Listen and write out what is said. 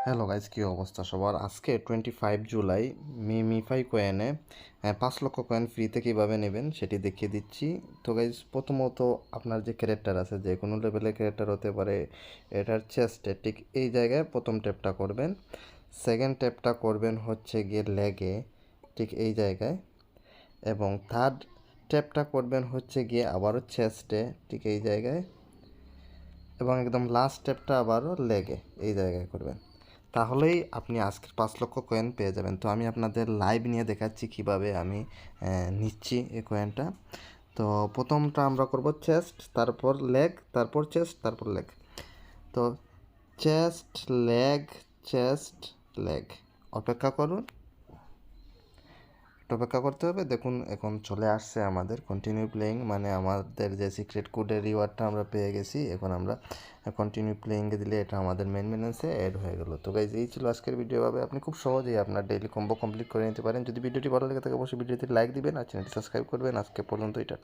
Hello guys, কী অবস্থা সবার? আজকে 25 জুলাই মিমিফাই কয়েনে 5 লক্ষ কয়েন ফ্রিতে কীভাবে নেবেন সেটি দেখিয়ে দিচ্ছি। তো গাইজ, প্রথমত আপনার যে ক্যারেক্টার আছে, যে কোনো লেভেলের ক্যারেক্টার হতে পারে, এটার চেস্টে ঠিক এই জায়গায় প্রথম ট্যাপটা করবেন। সেকেন্ড ট্যাপটা করবেন হচ্ছে গিয়ে লেগে ঠিক এই জায়গায়, এবং থার্ড ট্যাপটা করবেন হচ্ছে গিয়ে আবারও চেস্টে ঠিক এই জায়গায়, এবং একদম লাস্ট স্টেপটা আবারও লেগে এই জায়গায় করবেন। তাহলেই আপনি আজকের 5 লক্ষ কয়েন পেয়ে যাবেন। তো আমি আপনাদের লাইভ নিয়ে দেখাচ্ছি কীভাবে আমি নিচ্ছি এই কয়েনটা। তো প্রথমটা আমরা করব চেস্ট, তারপর লেগ, তারপর চেস্ট, তারপর লেগ। তো চেস্ট, লেগ, চেস্ট, লেগ। অপেক্ষা করুন, অপেক্ষা করতে হবে। দেখুন এখন চলে আসছে আমাদের কন্টিনিউ প্লেয়িং, মানে আমাদের যে সিক্রেট কোডের রিওয়ার্ডটা আমরা পেয়ে গেছি। এখন আমরা কন্টিনিউ প্লেয়িংয়ে দিলে এটা আমাদের মেন মেনুতে অ্যাড হয়ে গেল। তো গাইজ, এই ছিল আজকের ভিডিও। ভাবে আপনি খুব সহজেই আপনার ডেইলি কম্বো কমপ্লিট করে নিতে পারেন। যদি ভিডিওটি ভালো লাগে থাকে অবশ্যই ভিডিওতে লাইক দিবেন আর চ্যানেলটি সাবস্ক্রাইব করবেন। আজকে পর্যন্ত এটা।